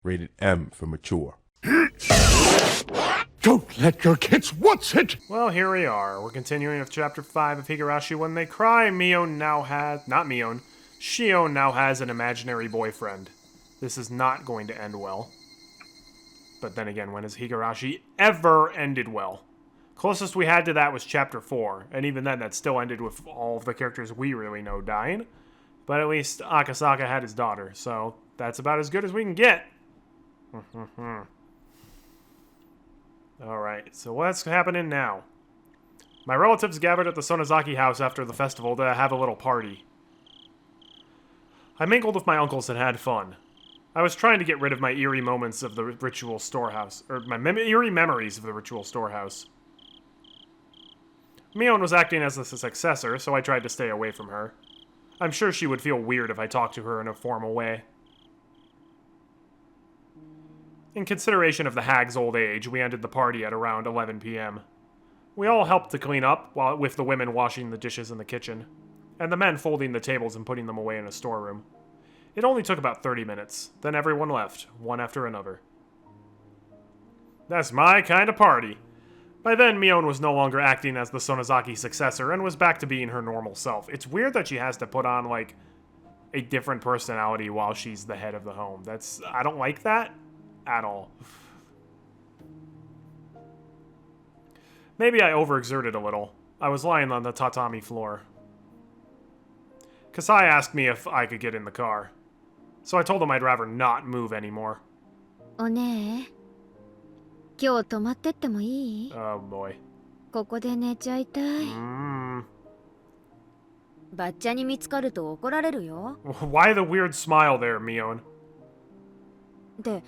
Rated M for mature. Don't let your kids watch it! Well, here we are. We're continuing with Chapter 5 of Higurashi When They Cry. Shion now has an imaginary boyfriend. This is not going to end well. But then again, when has Higurashi ever ended well? Closest we had to that was Chapter 4, and even then that still ended with all of the characters we really know dying. But at least Akasaka had his daughter, so that's about as good as we can get. Alright, so what's happening now? My relatives gathered at the Sonozaki house after the festival to have a little party. I mingled with my uncles and had fun. I was trying to get rid of my eerie moments of the ritual storehouse, or my eerie memories of the ritual storehouse. Mion was acting as the successor, so I tried to stay away from her. I'm sure she would feel weird if I talked to her in a formal way. In consideration of the hag's old age, we ended the party at around 11 p.m. We all helped to clean up, with the women washing the dishes in the kitchen, and the men folding the tables and putting them away in a storeroom. It only took about 30 minutes, then everyone left, one after another. That's my kind of party. By then, Mion was no longer acting as the Sonozaki successor and was back to being her normal self. It's weird that she has to put on, like, a different personality while she's the head of the home. I don't like that at all. Maybe I overexerted a little. I was lying on the tatami floor. Kasai asked me if I could get in the car. So I told him I'd rather not move anymore. Oh boy. ここで寝ちゃいたい。バッチャに見つかると怒られるよ。Why the weird smile there, Mion? で、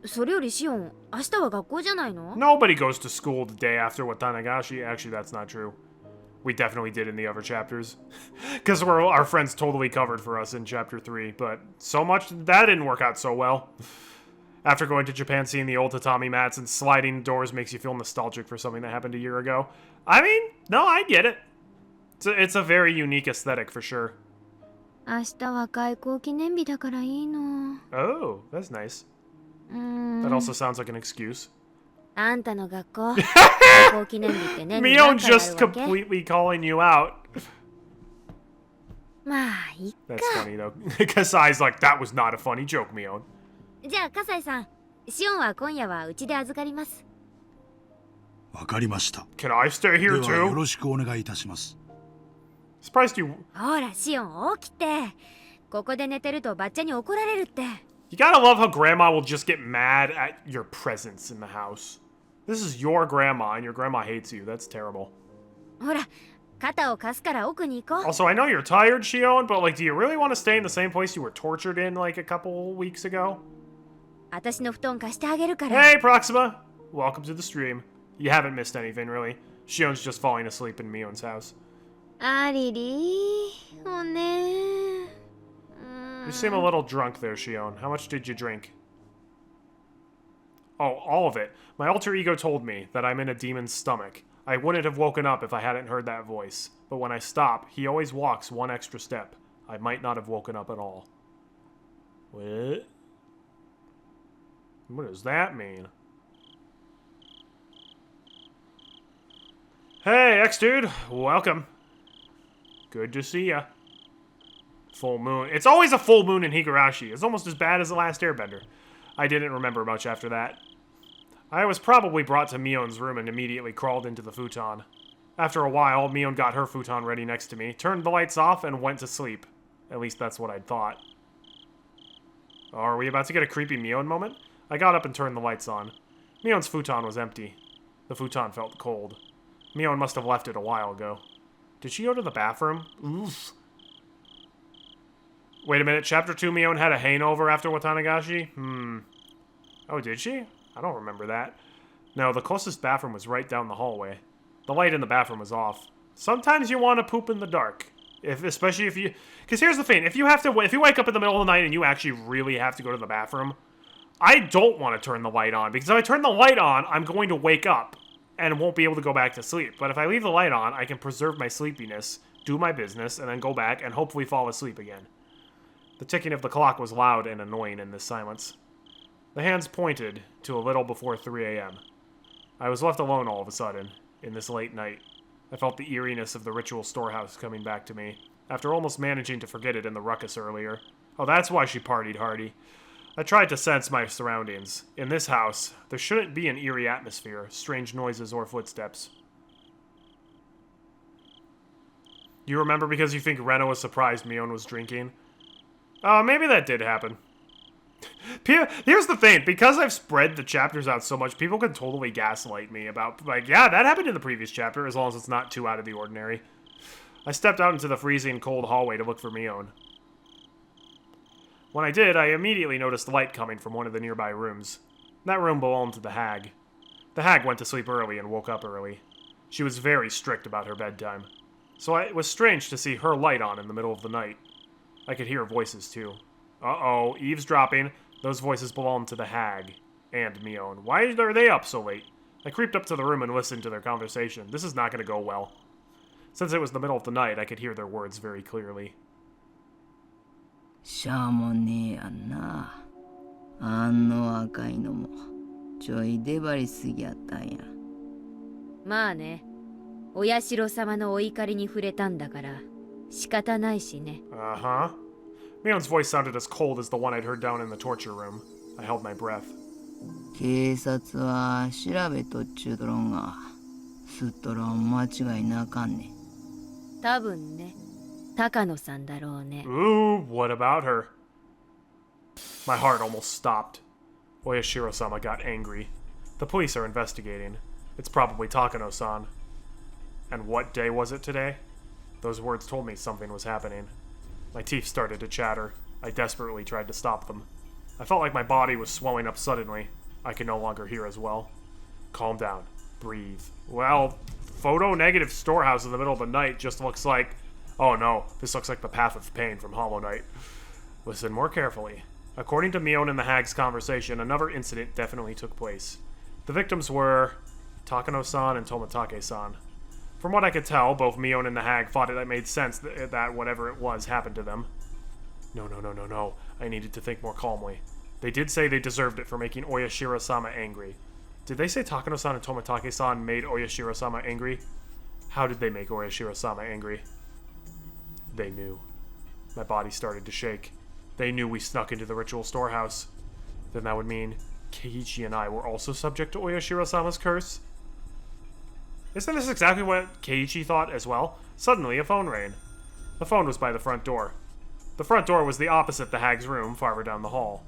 それよりシオン、明日は学校じゃないの？ Nobody goes to school the day after Watanagashi. Actually, that's not true. We definitely did in the other chapters. Because our friends totally covered for us in Chapter 3. But so much, that didn't work out so well. After going to Japan, seeing the old tatami mats and sliding doors makes you feel nostalgic for something that happened a year ago. I mean, no, I get it. It's a very unique aesthetic for sure. 明日は開校記念日だからいいの。Oh, that's nice. That also sounds like an excuse. あんたの学校、開校記念日って年に Mion 何回あ just るわけ？ completely calling you out. まあいいか。 That's funny though. Kasai's like, that was not a funny joke, Mion. じゃあ笠井さん、シオンは今夜はうちで預かります。わかりました。 Can I stay で here はよ too? ろしくお願いいたします。Surprised you. ほらシオン起きて。ここで寝てるとバッチャに怒られるって。You gotta love how grandma will just get mad at your presence in the house. This is your grandma and your grandma hates you. That's terrible. ほら、肩を貸すから奥に行こう。 Also, I know you're tired, Shion, but like, do you really want to stay in the same place you were tortured in like a couple weeks ago? 私の布団貸してあげるから。 Hey, Proxima! Welcome to the stream. You haven't missed anything, really. Shion's just falling asleep in Mion's house. ありりー、おねー。You seem a little drunk there, Shion. How much did you drink? Oh, all of it. My alter ego told me that I'm in a demon's stomach. I wouldn't have woken up if I hadn't heard that voice. But when I stop, he always walks one extra step. I might not have woken up at all. What? What does that mean? Hey, X-Dude. Welcome. Good to see ya. Full moon. It's always a full moon in Higurashi. It's almost as bad as The Last Airbender. I didn't remember much after that. I was probably brought to Mion's room and immediately crawled into the futon. After a while, Mion got her futon ready next to me, turned the lights off, and went to sleep. At least that's what I'd thought. Are we about to get a creepy Mion moment? I got up and turned the lights on. Mion's futon was empty. The futon felt cold. Mion must have left it a while ago. Did she go to the bathroom? Oof. Wait a minute, Chapter 2 Mion had a hangover after Watanagashi? Oh, did she? I don't remember that. No, the closest bathroom was right down the hallway. The light in the bathroom was off. Sometimes you want to poop in the dark. Especially if you... Because here's the thing, if you wake up in the middle of the night and you actually really have to go to the bathroom, I don't want to turn the light on. Because if I turn the light on, I'm going to wake up and won't be able to go back to sleep. But if I leave the light on, I can preserve my sleepiness, do my business, and then go back and hopefully fall asleep again. The ticking of the clock was loud and annoying in this silence. The hands pointed to a little before 3 a.m. I was left alone all of a sudden, in this late night. I felt the eeriness of the ritual storehouse coming back to me, after almost managing to forget it in the ruckus earlier. Oh, that's why she partied hardy. I tried to sense my surroundings. In this house, there shouldn't be an eerie atmosphere, strange noises, or footsteps. You remember because you think Reno was surprised Mion was drinking? Maybe that did happen. Here's the thing, because I've spread the chapters out so much, people can totally gaslight me about, like, yeah, that happened in the previous chapter, as long as it's not too out of the ordinary. I stepped out into the freezing cold hallway to look for Mion. When I did, I immediately noticed light coming from one of the nearby rooms. That room belonged to the hag. The hag went to sleep early and woke up early. She was very strict about her bedtime. So it was strange to see her light on in the middle of the night. I could hear voices too. Uh-oh, eavesdropping. Those voices belonged to the hag and Mion. Why are they up so late? I creeped up to the room and listened to their conversation. This is not going to go well. Since it was the middle of the night, I could hear their words very clearly. しゃあもねえやんな。あんの赤いのもちょい出張りすぎやったんや。まあね、お社様のお怒りに触れたんだから仕方ないしね。Uh-huh. Mion's voice sounded as cold as the one I'd heard down in the torture room. I held my breath. 警察は調べとっちゅうとろんが、すっとろん間違いなあかんね。多分ね、高野さんだろうね。Ooh, what about her? My heart almost stopped. Oyashiro-sama got angry. The police are investigating. It's probably Takano-san. And what day was it today? Those words told me something was happening. My teeth started to chatter. I desperately tried to stop them. I felt like my body was swelling up suddenly. I could no longer hear as well. Calm down. Breathe. Well, photo-negative storehouse in the middle of the night just looks like... Oh no, this looks like the Path of Pain from Hollow Knight. Listen more carefully. According to Mion and the hag's conversation, another incident definitely took place. The victims were Takano-san and Tomatake-san. From what I could tell, both Mion and the hag thought it made sense that whatever it was happened to them. No. I needed to think more calmly. They did say they deserved it for making Oyashiro-sama angry. Did they say Takano-san and Tomatake-san made Oyashiro-sama angry? How did they make Oyashiro-sama angry? They knew. My body started to shake. They knew we snuck into the ritual storehouse. Then that would mean Keiichi and I were also subject to Oyashiro-sama's curse? Isn't this exactly what Keiichi thought as well? Suddenly, a phone rang. The phone was by the front door. The front door was the opposite the hag's room, farther down the hall.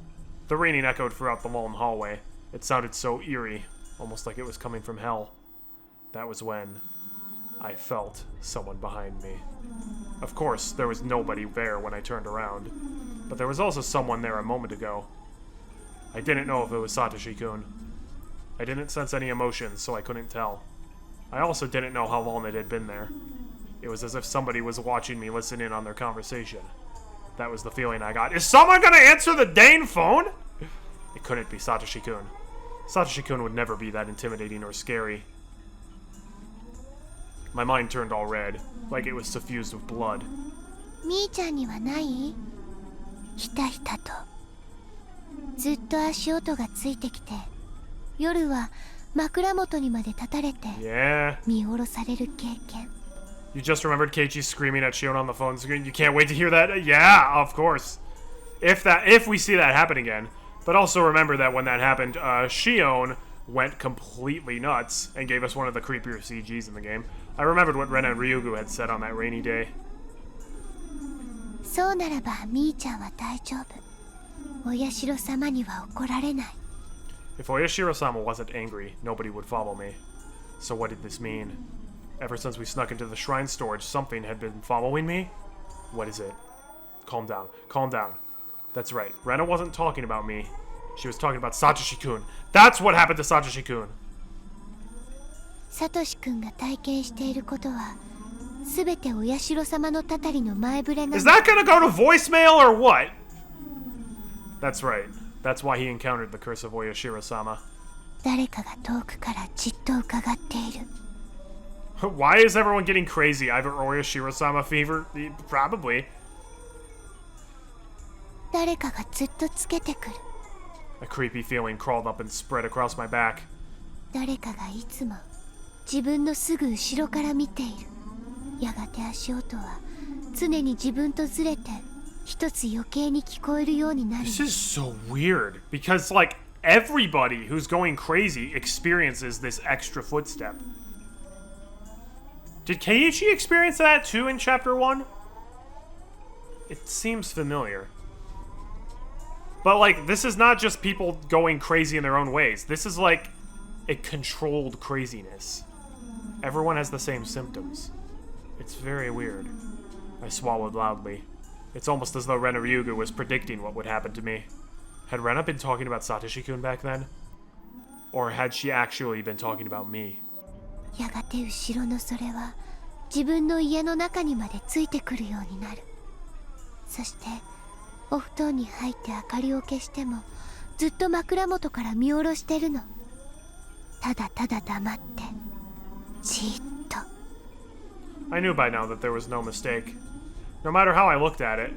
The ringing echoed throughout the long hallway. It sounded so eerie, almost like it was coming from hell. That was when I felt someone behind me. Of course, there was nobody there when I turned around, but there was also someone there a moment ago. I didn't know if it was Satoshi-kun. I didn't sense any emotions, so I couldn't tell. I also didn't know how long it had been there. It was as if somebody was watching me listen in on their conversation. That was the feeling I got. Is someone gonna answer the dang phone? It couldn't be Satoshi-kun. Satoshi-kun would never be that intimidating or scary. My mind turned all red, like it was suffused with blood. みーちゃんにはない？ひたひたとずっと足音がついてきて、夜は枕元にまで立たれて Yeah. 見下ろされる経験。 You just remembered Keiichi screaming at Shion on the phone screen. You can't wait to hear that? Yeah, of course. If we see that happen again. But also remember that when that happened, Shion went completely nuts and gave us one of the creepier CGs in the game. I remembered what Ren and Ryugu had said on that rainy day. そうならばみーちゃんは大丈夫。お社様には怒られない。 If Oyashiro-sama wasn't angry, nobody would follow me. So what did this mean? Ever since we snuck into the shrine storage, something had been following me? What is it? Calm down. Calm down. That's right. Rena wasn't talking about me. She was talking about Satoshi-kun. That's what happened to Satoshi-kun. サトシ君が体験していることは、すべてお社様のたたりの前触れな Is の。 that gonna go to voicemail or what? That's right. That's why he encountered the curse of Oyashiro-sama. 誰かが遠くからじっと伺っている。 Why is everyone getting crazy? Either Oyashiro-sama fever? Probably. 誰かがずっとつけてくる。A creepy feeling crawled up and spread across my back. 誰かがいつも自分のすぐ後ろから見ている。やがて足音は常に自分とずれて一つ余計に聞こえるようになる。 This is so weird, because, like, everybody who's going crazy experiences this extra footstep. Did Keiichi experience that too in Chapter 1? It seems familiar. But, like, this is not just people going crazy in their own ways. This is, like, a controlled craziness. Everyone has the same symptoms. It's very weird. I swallowed loudly. It's almost as though Rena Ryugu was predicting what would happen to me. Had Rena been talking about Satoshi-kun back then? Or had she actually been talking about me? やがて後ろのそれは自分の家の中にまでついてくるようになる。そしてお布団に入って明かりを消してもずっと枕元から見下ろしてるの。ただただ黙ってじーっと。 I knew by now that there was no mistake. No matter how I looked at it,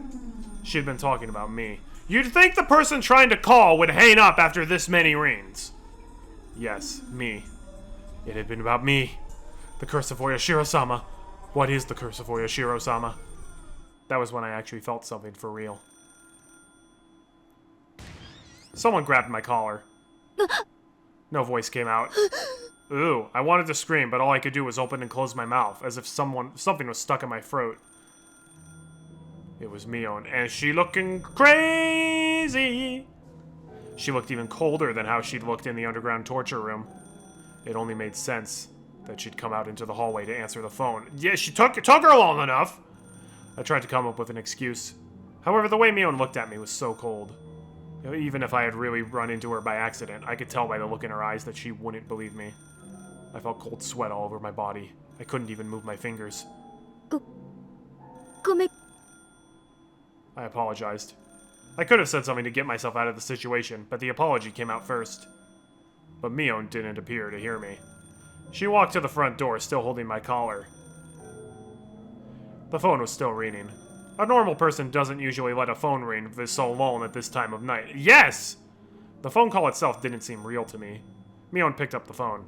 she'd been talking about me. You'd think the person trying to call would hang up after this many rings. Yes, me. It had been about me. The curse of Oyashiro-sama. What is the curse of Oyashiro-sama? That was when I actually felt something for real. Someone grabbed my collar. No voice came out. Ooh, I wanted to scream, but all I could do was open and close my mouth, as if something was stuck in my throat. It was Mion, and she looking crazy. She looked even colder than how she'd looked in the underground torture room. It only made sense that she'd come out into the hallway to answer the phone. Yeah, she took her long enough. I tried to come up with an excuse. However, the way Mion looked at me was so cold. Even if I had really run into her by accident, I could tell by the look in her eyes that she wouldn't believe me. I felt cold sweat all over my body. I couldn't even move my fingers. ごめん。 I apologized. I could have said something to get myself out of the situation, but the apology came out first. But Mion didn't appear to hear me. She walked to the front door, still holding my collar. The phone was still ringing. A normal person doesn't usually let a phone ring for so long at this time of night. Yes! The phone call itself didn't seem real to me. Mion picked up the phone.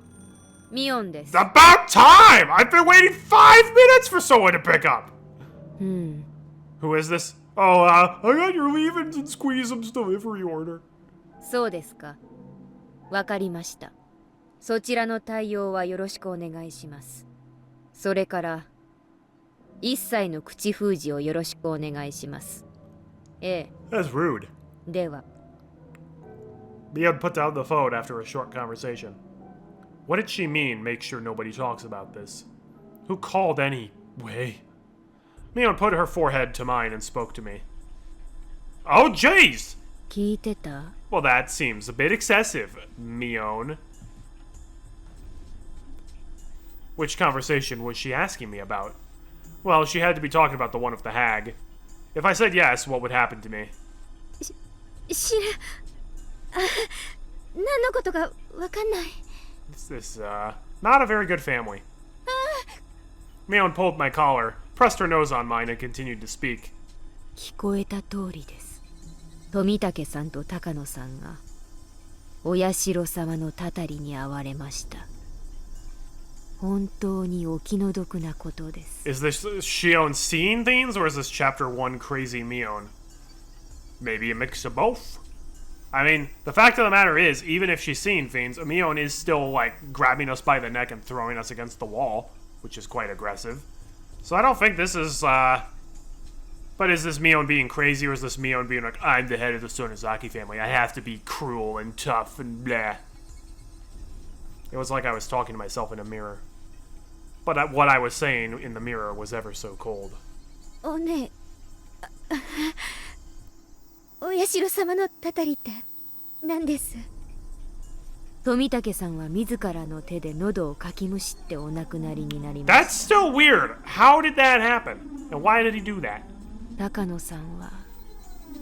ミオンです。 About time! I've been waiting 5 minutes for someone to pick up! Who is this? Oh, I got your leave-ins and squeeze-ums delivery order. そうですか。わかりました。そちらの対応はよろしくお願いします。それから一切の口封じをよろしくお願いします。ええ。 That's rude. では。 Mion put down the phone after a short conversation. What did she mean, make sure nobody talks about this? Who called anyway? Mion put her forehead to mine and spoke to me. Oh, jeez! 聞いてた？ Well, that seems a bit excessive, Mion. Which conversation was she asking me about? Well, she had to be talking about the one with the hag. If I said yes, what would happen to me? 知る。何のことかわかんない。 This, not a very good family. Mion pulled my collar, pressed her nose on mine, and continued to speak. 聞こえた通りです。富武さんと高野さんがお社様のたたりに遭われました。本当にお気の毒なことです。 Is this Shion seeing things, or is this Chapter 1 crazy Mion? Maybe a mix of both? I mean, the fact of the matter is, even if she's seeing things, Mion is still, like, grabbing us by the neck and throwing us against the wall, which is quite aggressive. So I don't think this is, But is this Mion being crazy, or is this Mion being like, I'm the head of the Sonozaki family, I have to be cruel and tough and blah. It was like I was talking to myself in a mirror. But what I was saying in the mirror was ever so cold. おねお社様のたたりって何です？富武さんは自らの手で喉をかきむしってお亡くなりになりま That's し still weird. How did that happen? And why did he do that? た。高野さんは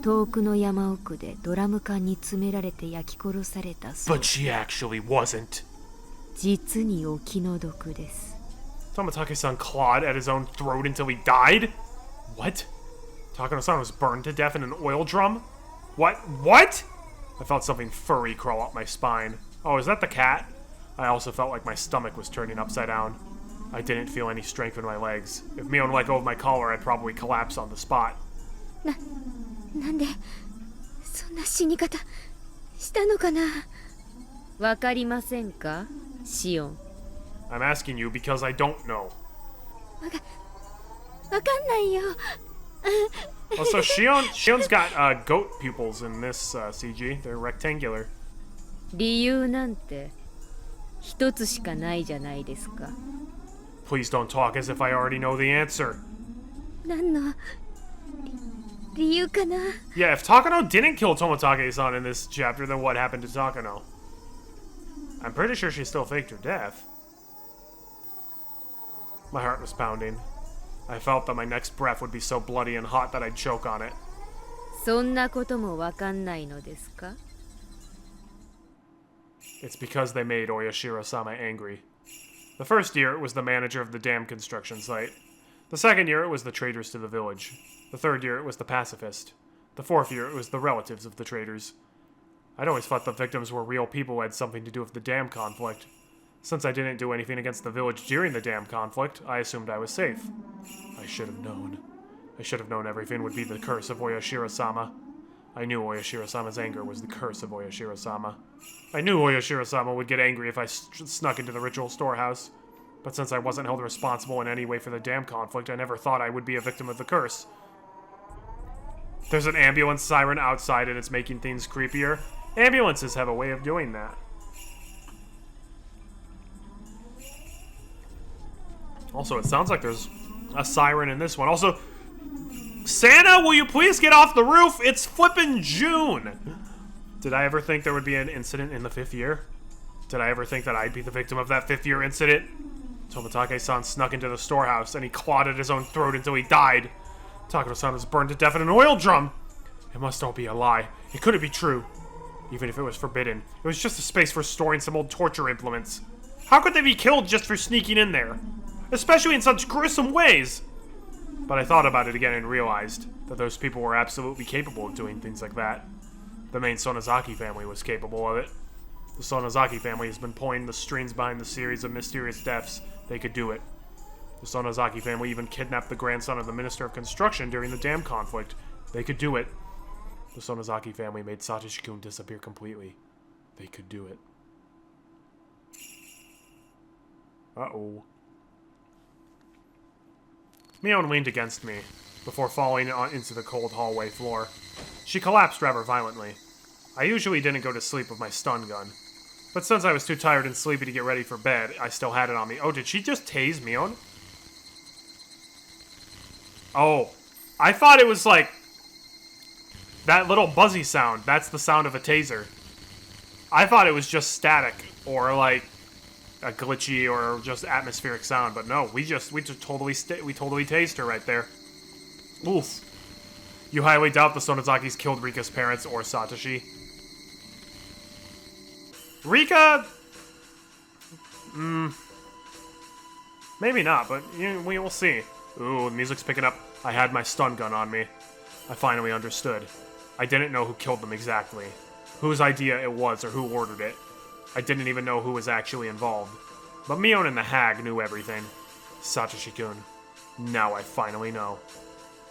遠くの山奥でドラム缶に詰められて焼き殺されたそう。 But she actually wasn't. 実にお気の毒です。 Tomitake-san clawed at his own throat until he died? What? Takano-san was burned to death in an oil drum? What? I felt something furry crawl up my spine. Oh, is that the cat? I also felt like my stomach was turning upside down. I didn't feel any strength in my legs. If Mion let go of my collar, I'd probably collapse on the spot. なんでそんな死に方したのかな。わかりませんか、シオン。I'm asking you because I don't know. わかんないよ。Also, Shion's got goat pupils in this CG. They're rectangular. 理由なんて一つしかないじゃないですか。Please don't talk as if I already know the answer. 何の理由かな。 Yeah, if Takano didn't kill Tomotage-san in this chapter, then what happened to Takano? I'm pretty sure she still faked her death. My heart was pounding. I felt that my next breath would be so bloody and hot that I'd choke on it. そんなこともわかんないのですか。 It's because they made Oyashiro-sama angry. The first year, it was the manager of the dam construction site. The second year, it was the traders to the village. The third year, it was the pacifist. The fourth year, it was the relatives of the traders. I'd always thought the victims were real people who had something to do with the dam conflict. Since I didn't do anything against the village during the dam conflict, I assumed I was safe. I should have known. I should have known everything would be the curse of Oyashiro-sama. I knew Oyashiro-sama's anger was the curse of Oyashiro-sama. I knew Oyashiro-sama would get angry if I snuck into the ritual storehouse. But since I wasn't held responsible in any way for the dam conflict, I never thought I would be a victim of the curse. There's an ambulance siren outside and it's making things creepier. Ambulances have a way of doing that. Also, it sounds like there's a siren in this one. Also, Santa, will you please get off the roof? It's flippin' June! Did I ever think there would be an incident in the 5th year? Did I ever think that I'd be the victim of that 5th year incident? Tomotage-san snuck into the storehouse and he clawed at his own throat until he died. Takano-san was burned to death in an oil drum! It must all be a lie. It couldn't be true. Even if it was forbidden, it was just a space for storing some old torture implements. How could they be killed just for sneaking in there? Especially in such gruesome ways! But I thought about it again and realized that those people were absolutely capable of doing things like that. The main Sonozaki family was capable of it. The Sonozaki family has been pulling the strings behind the series of mysterious deaths. They could do it. The Sonozaki family even kidnapped the grandson of the Minister of Construction during the dam conflict. They could do it. The Sonozaki family made Satoshi-kun disappear completely. They could do it. Uh-oh. Mion leaned against me, before falling into the cold hallway floor. She collapsed rather violently. I usually didn't go to sleep with my stun gun, but since I was too tired and sleepy to get ready for bed, I still had it on me. Oh, did she just tase Mion? Oh, I thought it was like that little buzzy sound. That's the sound of a taser. I thought it was just static or like a glitchy or just atmospheric sound, but no, we totally tased her right there. Oof. You highly doubt the Sonozakis killed Rika's parents or Satoshi. Rika? Maybe not, but we will see. Ooh, the music's picking up. I had my stun gun on me. I finally understood. I didn't know who killed them exactly, whose idea it was or who ordered it. I didn't even know who was actually involved. But Mion and the hag knew everything. Satoshi-kun. Now I finally know.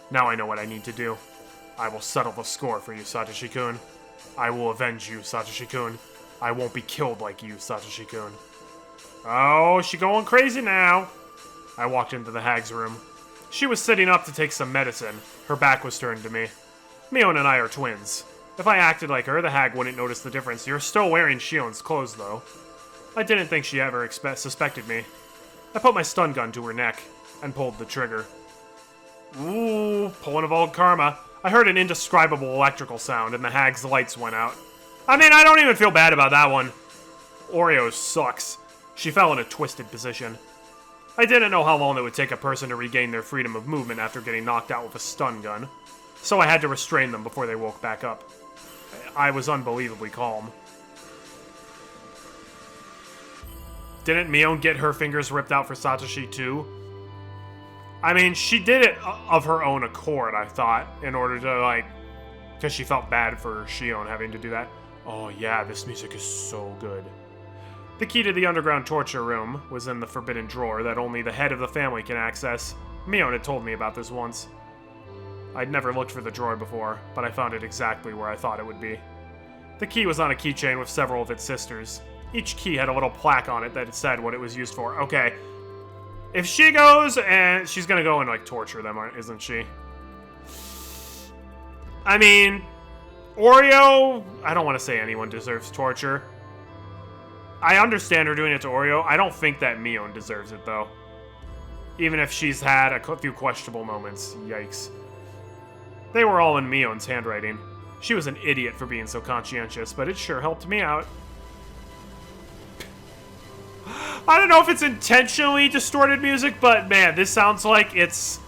Now I know what I need to do. I will settle the score for you, Satoshi-kun. I will avenge you, Satoshi-kun. I won't be killed like you, Satoshi-kun. Oh, she going crazy now. I walked into the hag's room. She was sitting up to take some medicine. Her back was turned to me. Mion and I are twins. If I acted like her, the hag wouldn't notice the difference. You're still wearing Shion's clothes, though. I didn't think she ever suspected me. I put my stun gun to her neck and pulled the trigger. Ooh, pulling of old karma. I heard an indescribable electrical sound and the hag's lights went out. I mean, I don't even feel bad about that one. Oreo sucks. She fell in a twisted position. I didn't know how long it would take a person to regain their freedom of movement after getting knocked out with a stun gun, so I had to restrain them before they woke back up. I was unbelievably calm. Didn't Mion get her fingers ripped out for Satoshi too? I mean, she did it of her own accord, I thought, in order to, like, because she felt bad for Shion having to do that. Oh yeah, this music is so good. The key to the underground torture room was in the forbidden drawer that only the head of the family can access. Mion had told me about this once. I'd never looked for the drawer before, but I found it exactly where I thought it would be. The key was on a keychain with several of its sisters. Each key had a little plaque on it that said what it was used for. Okay, if she goes and she's gonna go and like torture them, isn't she? I mean, Oreo, I don't want to say anyone deserves torture. I understand her doing it to Oreo. I don't think that Mion deserves it, though. Even if she's had a few questionable moments. Yikes. They were all in Mion's handwriting. She was an idiot for being so conscientious, but it sure helped me out. I don't know if it's intentionally distorted music, but man, this sounds like it's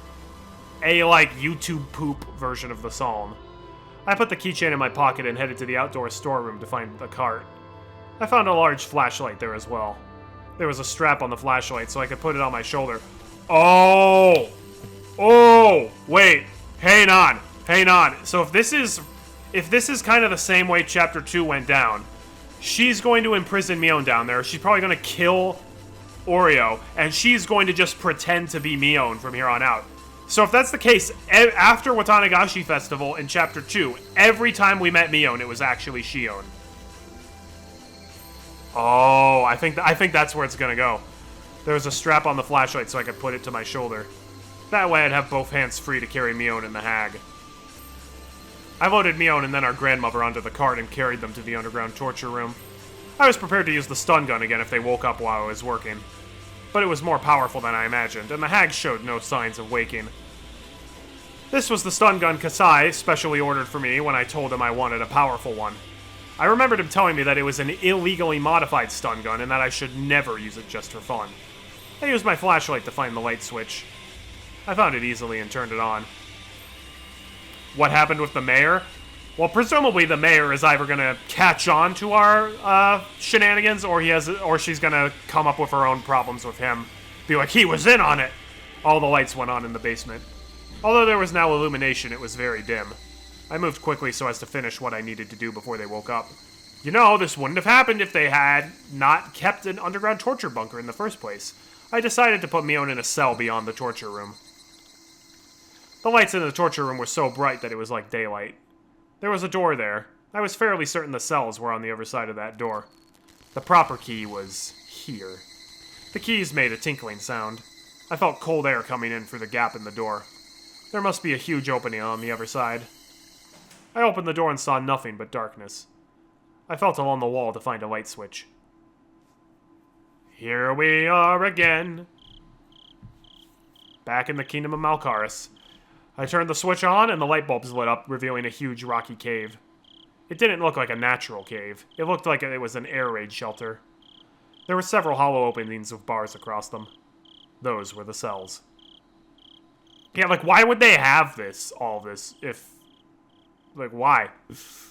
a, like, YouTube poop version of the song. I put the keychain in my pocket and headed to the outdoor storeroom to find the cart. I found a large flashlight there as well. There was a strap on the flashlight so I could put it on my shoulder. Oh! Oh! Wait. Hang on. Hang on. So if this is kind of the same way Chapter 2 went down, she's going to imprison Mion down there. She's probably going to kill Oreo, and she's going to just pretend to be Mion from here on out. So if that's the case, after Watanagashi Festival in Chapter 2, every time we met Mion, it was actually Shion. Oh, I think that's where it's gonna go. There was a strap on the flashlight so I could put it to my shoulder. That way I'd have both hands free to carry Mion and the hag. I loaded Mion and then our grandmother onto the cart and carried them to the underground torture room. I was prepared to use the stun gun again if they woke up while I was working. But it was more powerful than I imagined, and the hag showed no signs of waking. This was the stun gun Kasai specially ordered for me when I told him I wanted a powerful one. I remembered him telling me that it was an illegally modified stun gun and that I should never use it just for fun. I used my flashlight to find the light switch. I found it easily and turned it on. What happened with the mayor? Well, presumably the mayor is either gonna catch on to our shenanigans, or she's gonna come up with her own problems with him. Be like, he was in on it! All the lights went on in the basement. Although there was now illumination, it was very dim. I moved quickly so as to finish what I needed to do before they woke up. You know, this wouldn't have happened if they had not kept an underground torture bunker in the first place. I decided to put Mion in a cell beyond the torture room. The lights in the torture room were so bright that it was like daylight. There was a door there. I was fairly certain the cells were on the other side of that door. The proper key was here. The keys made a tinkling sound. I felt cold air coming in through the gap in the door. There must be a huge opening on the other side. I opened the door and saw nothing but darkness. I felt along the wall to find a light switch. Here we are again. Back in the kingdom of Malkaris. I turned the switch on and the light bulbs lit up, revealing a huge rocky cave. It didn't look like a natural cave. It looked like it was an air raid shelter. There were several hollow openings with bars across them. Those were the cells. Yeah, like, why would they have all this, if... Like, why? This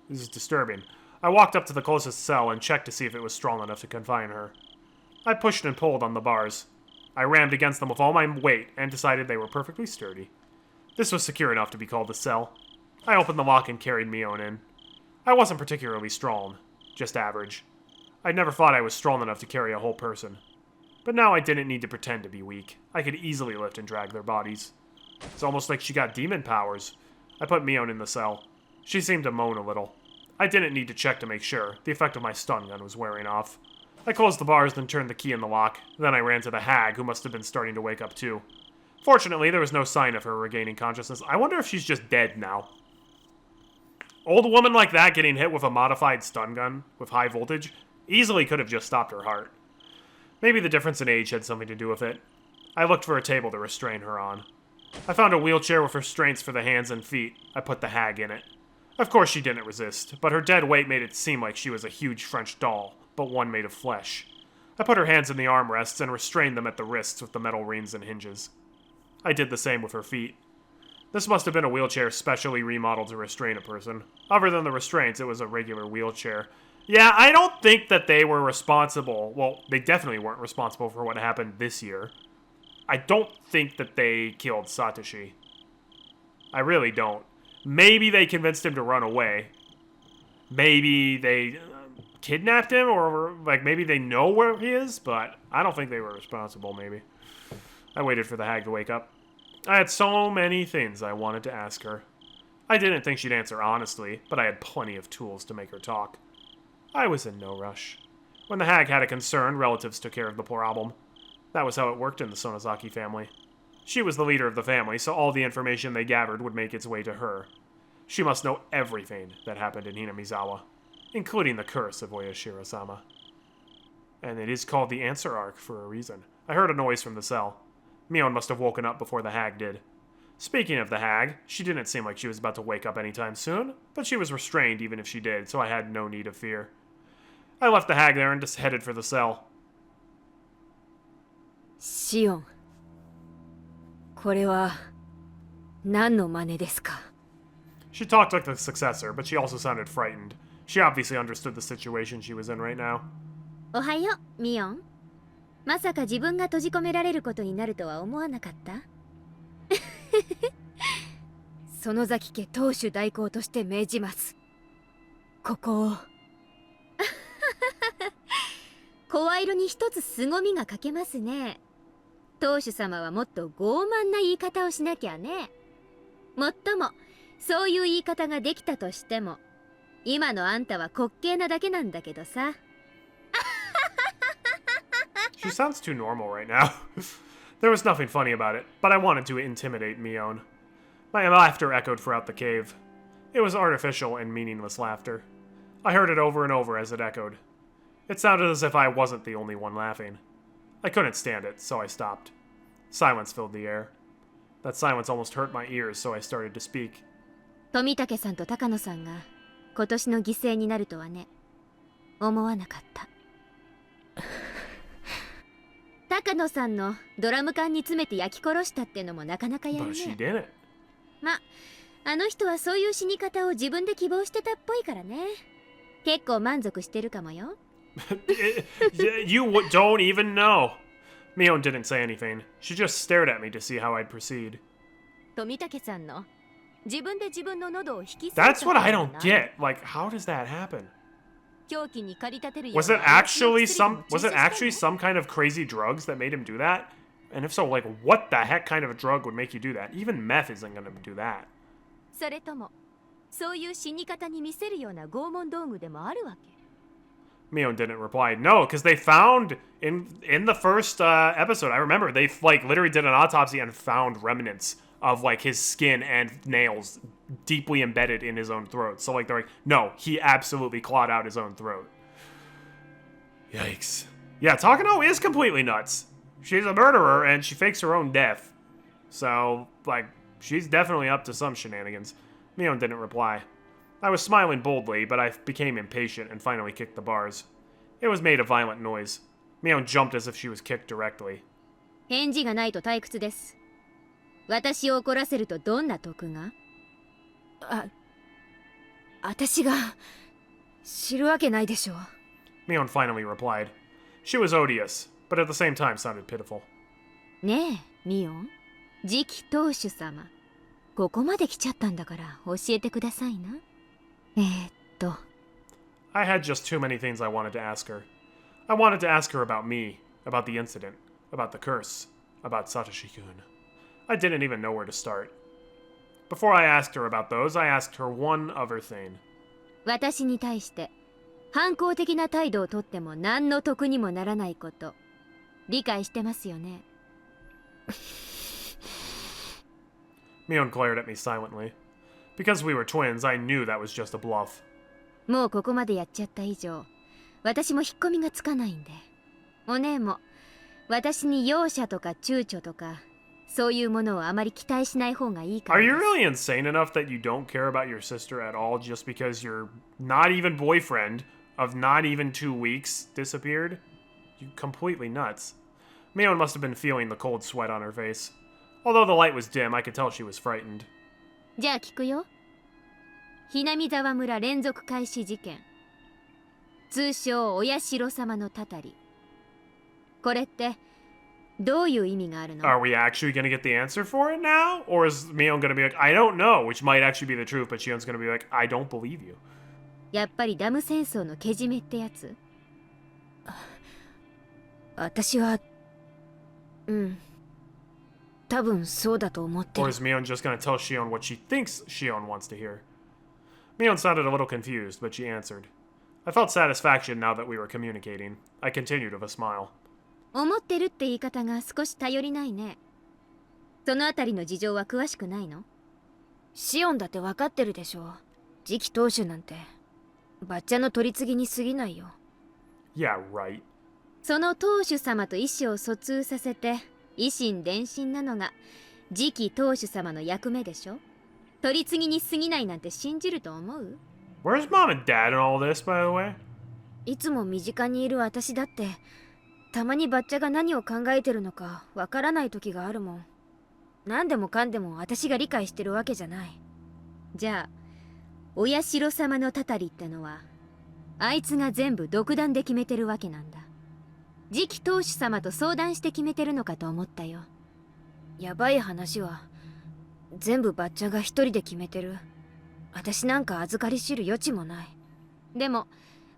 is disturbing. I walked up to the closest cell and checked to see if it was strong enough to confine her. I pushed and pulled on the bars. I rammed against them with all my weight and decided they were perfectly sturdy. This was secure enough to be called a cell. I opened the lock and carried Mion in. I wasn't particularly strong, just average. I'd never thought I was strong enough to carry a whole person. But now I didn't need to pretend to be weak. I could easily lift and drag their bodies. It's almost like she got demon powers. I put Mion in the cell. She seemed to moan a little. I didn't need to check to make sure. The effect of my stun gun was wearing off. I closed the bars, then turned the key in the lock. Then I ran to the hag, who must have been starting to wake up too. Fortunately, there was no sign of her regaining consciousness. I wonder if she's just dead now. Old woman like that getting hit with a modified stun gun with high voltage easily could have just stopped her heart. Maybe the difference in age had something to do with it. I looked for a table to restrain her on. I found a wheelchair with restraints for the hands and feet. I put the hag in it. Of course she didn't resist, but her dead weight made it seem like she was a huge French doll, but one made of flesh. I put her hands in the armrests and restrained them at the wrists with the metal rings and hinges. I did the same with her feet. This must have been a wheelchair specially remodeled to restrain a person. Other than the restraints, it was a regular wheelchair. Yeah, I don't think that they were responsible. Well, they definitely weren't responsible for what happened this year. I don't think that they killed Satoshi. I really don't. Maybe they convinced him to run away. maybe they kidnapped him, or like maybe they know where he is, but I don't think they were responsible, maybe. I waited for the hag to wake up. I had so many things I wanted to ask her. I didn't think she'd answer honestly, but I had plenty of tools to make her talk. I was in no rush. When the hag had a concern, relatives took care of the problem. That was how it worked in the Sonozaki family. She was the leader of the family, so all the information they gathered would make its way to her. She must know everything that happened in Hinamizawa, including the curse of Oyashiro-sama. And it is called the Answer Arc for a reason. I heard a noise from the cell. Mion must have woken up before the hag did. Speaking of the hag, she didn't seem like she was about to wake up anytime soon, but she was restrained even if she did, so I had no need of fear. I left the hag there and just headed for the cell. シオン、これは何の真似ですか? She talked like the successor, but she also sounded frightened. She obviously understood the situation she was in right now. おはよう、ミオン。まさか自分が閉じ込められることになるとは思わなかった？園崎家当主代行として命じます。ここを。声色に一つ凄みが欠けますね。当主様はもっと傲慢な言い方をしなきゃね。もっとも、そういう言い方ができたとしても、今のあんたは滑稽なだけなんだけどさ。She sounds too normal right now. There was nothing funny about it, but I wanted to intimidate Mion. My laughter echoed throughout the cave. It was artificial and meaningless laughter. I heard it over and over as it echoed. It sounded as if I wasn't the only one laughing. I couldn't stand it, so I stopped. Silence filled the air. That silence almost hurt my ears, so I started to speak. 富武さんと高野さんが今年の犠牲になるとはね、思わなかった。高野さんのドラム缶に詰めて焼き殺したってのもなかなかやるね。But she didn't. ま、あの人はそういう死に方を自分で希望してたっぽいからね。結構満足してるかもよ。You don't even know. Mion didn't say anything. She just stared at me to see how I'd proceed. 富武さんの自分で自分の喉を引き That's what I don't get. Like, how does that happen? Was it actually some kind of crazy drugs that made him do that? And if so, like, what the heck kind of a drug would make you do that? Even meth isn't gonna do that. それともそういう死に方に見せるような拷問道具でもあるわけ。 Mion didn't reply. No, because they found in the first episode, I remember they like literally did an autopsy and found remnants of like his skin and nails deeply embedded in his own throat. So like they're like, no, he absolutely clawed out his own throat. Yikes. Yeah, Takano is completely nuts. She's a murderer and she fakes her own death. So like she's definitely up to some shenanigans. Mion didn't reply. I was smiling boldly, but I became impatient and finally kicked the bars. It was made a violent noise. Mion jumped as if she was kicked directly. 返事がないと退屈です。私を怒らせるとどんな得が？私が知るわけないでしょ。Mion finally replied. She was odious, but at the same time sounded pitiful. ねえ、ミオン。次期当主様。ここまで来ちゃったんだから教えてくださいな。I had just too many things I wanted to ask her. I wanted to ask her about me, about the incident, about the curse, about Satoshi-kun. I didn't even know where to start. Before I asked her about those, I asked her one other thing. 私に対して反抗的な態度をとっても何の得にもならないこと、理解してますよね。Mion glared at me silently. Because we were twins, I knew that was just a bluff. もうここまでやっちゃった以上、私も引っ込みがつかないんで。お姉も私に容赦とか躊躇とかそういうものをあまり期待しない方がいいから。 Are you really insane enough that you don't care about your sister at all just because your not even boyfriend of not even 2 weeks disappeared? You completely nuts. Mion must have been feeling the cold sweat on her face. Although the light was dim, I could tell she was frightened. じゃあ聞くよ。ひなみ沢村連続開始事件。通称お社様のたたり。これってどういう意味があるの？ Are we actually gonna get the answer for it now? Or is Mion gonna be like, I don't know, which might actually be the truth, but Shion's gonna be like, I don't believe you. やっぱりダム戦争のけじめってやつ？私は多分そうだと思ってる。 Or is Mion just gonna tell Shion what she thinks Shion wants to hear? Mion sounded a little confused, but she answered. I felt satisfaction now that we were communicating. I continued with a smile. 思ってるって言い方が少し頼りないね。そのあたりの事情は詳しくないの？シオンだって分かってるでしょ。次期当主なんてバッチャの取り次ぎに過ぎないよ。 Yeah, right. その当主様と意思を疎通させて以心伝心なのが次期当主様の役目でしょ。取り次ぎに過ぎないなんて信じると思う？ Where's Mom and Dad in all this, by the way? いつも身近にいる私だってたまにバッチャが何を考えてるのかわからない時があるもん。何でもかんでも私が理解してるわけじゃない。じゃあお社様のたたりってのはあいつが全部独断で決めてるわけなんだ。次期当主様と相談して決めてるのかと思ったよ。やばい話は全部バッチャが一人で決めてる。私なんか預かり知る余地もない。でも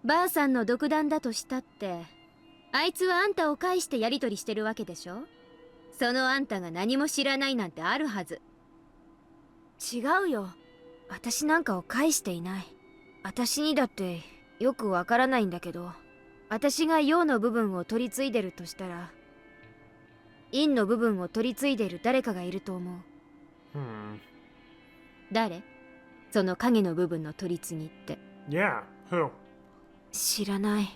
ばあさんの独断だとしたってあいつはあんたを介してやり取りしてるわけでしょ。そのあんたが何も知らないなんてあるはず。違うよ。私なんかを介していない。私にだってよくわからないんだけど、私が陽の部分を取り継いでるとしたら陰の部分を取り継いでる誰かがいると思う。誰？その影の部分の取り継ぎって。 Yeah, who? 知らない。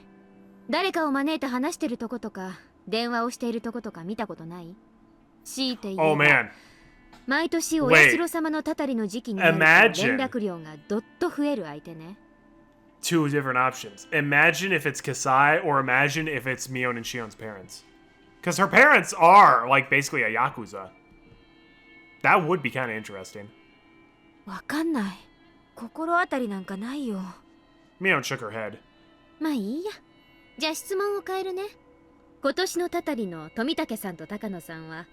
誰かを招いて話してるとことか電話をしているとことか見たことない？強いて言えば、 Oh man. 毎年お社様のたたりの時期になると連絡量がどっと増える相手ね。 Two different options. Imagine if it's Kasai, or imagine if it's Mion and Shion's parents. Because her parents are, like, basically a Yakuza. That would be kind of interesting. わかんない。心当たりなんかないよ。 Mion shook her head. まあいいや。じゃあ質問を変えるね。今年のたたりの富武さんと高野さんは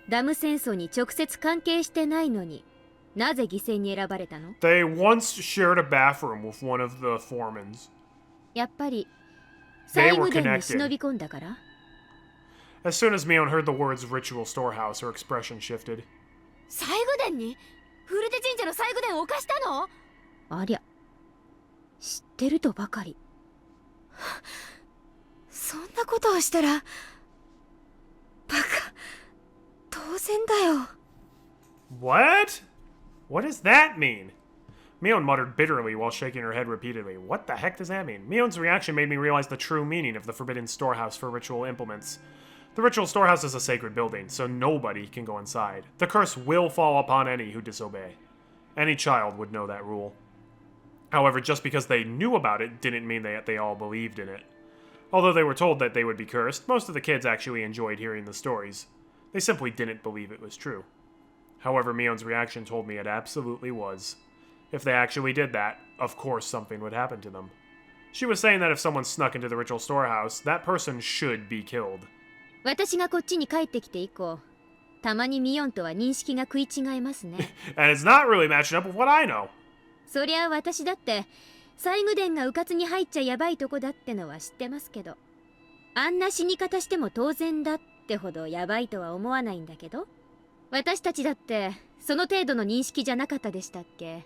ダム戦争に直接関係してないのになぜ犠牲に選ばれたの？ They once shared a bathroom with one of the foremans. やっぱり最後殿に忍び込んだから？ As soon as Mion heard the words ritual storehouse, her expression shifted. 最後殿に？フルテ神社の最後殿を犯したの？ありゃ、知ってるとばかり。そんなことをしたらバカ、当然だよ。 What? What does that mean? Mion muttered bitterly while shaking her head repeatedly. What the heck does that mean? Mion's reaction made me realize the true meaning of the forbidden storehouse for ritual implements. The ritual storehouse is a sacred building, so nobody can go inside. The curse will fall upon any who disobey. Any child would know that rule. However, just because they knew about it didn't mean that they all believed in it. Although they were told that they would be cursed, most of the kids actually enjoyed hearing the stories. They simply didn't believe it was true. However, Mion's reaction told me it absolutely was. If they actually did that, of course something would happen to them. She was saying that if someone snuck into the ritual storehouse, that person should be killed. 私がこっちに帰ってきて以降、たまにミオンとは認識が食い違いますね。And it's not really matching up with what I know. そりゃ私だって西宮殿が迂闊に入っちゃやばいとこだってのは知ってますけど、あんな死に方しても当然だってほどやばいとは思わないんだけど、私たちだってその程度の認識じゃなかったでしたっけ？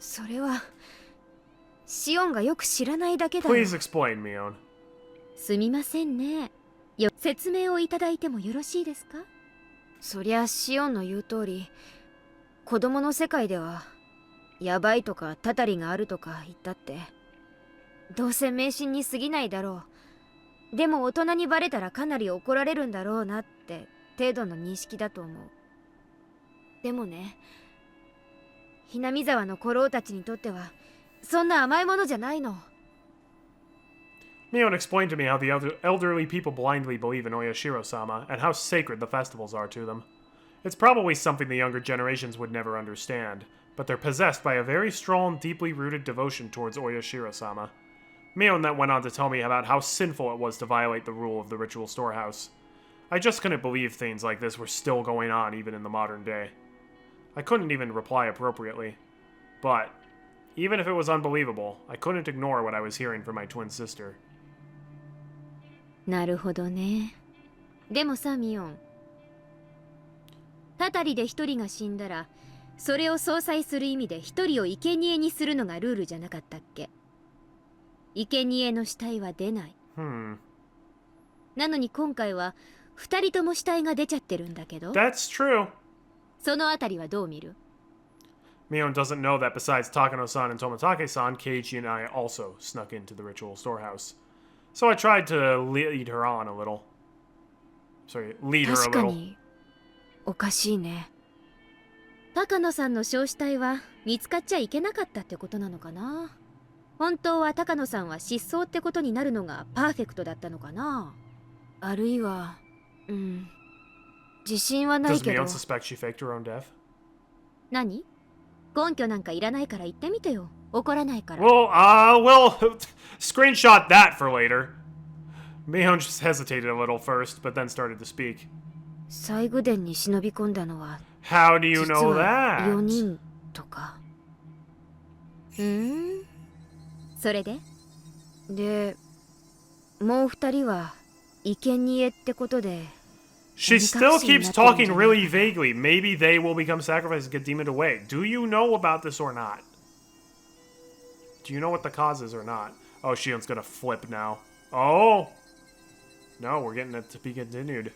それはシオンがよく知らないだけだよ。 Please explain, Mion. すみませんね。説明をいただいてもよろしいですか？そりゃシオンの言う通り、子供の世界ではやばいとかたたりがあるとか言ったってどうせ迷信に過ぎないだろう。でも大人にバレたらかなり怒られるんだろうなって程度の認識だと思う。でもね、ひなみ沢の古老たちにとってはそんな甘いものじゃないの。 Mion explained to me how the elderly people blindly believe in Oyashiro-sama, and how sacred the festivals are to them. It's probably something the younger generations would never understand, but they're possessed by a very strong, deeply rooted devotion towards Oyashiro-sama. Mion then went on to tell me about how sinful it was to violate the rule of the ritual storehouse. I just couldn't believe things like this were still going on even in the modern day. I couldn't even reply appropriately. But Even if it was unbelievable, I couldn't ignore what I was hearing from my twin sister. なるほどね。でもさ、ミオン。たたりで一人が死んだら、それを相殺する意味で一人を生贄にするのがルールじゃなかったっけ。生贄の死体は出ない。なのに今回は二人とも死体が出ちゃってるんだけど。That's true. そのあたりはどう見る？ Mion doesn't know that besides Takano-san and Toмотake-san, Keiichi and I also snuck into the ritual storehouse. So I tried to lead her on a little. Sorry, lead her a 確か little. におかしいね。高野さんの焼死体は見つかっちゃいけなかったってことなのかな。本当は高野さんは失踪ってことになるのがパーフェクトだったのかな。あるいは、自信はない Does けど。 Mion suspect she faked her own death? 何？根拠なんかいらないから言ってみてよ。怒らないから。Well, screenshot that for later. Mion just hesitated a little first, but then started to speak. 西宮殿に忍び込んだのは How do you 実 know は that? 4人とか。それで？で、もう2人は生贄ってことで。She still keeps talking really vaguely. Maybe they will become sacrificed and get demoned away. Do you know about this or not? Do you know what the cause is or not? Oh, Shion's gonna flip now. Oh! No, we're getting it to be continued.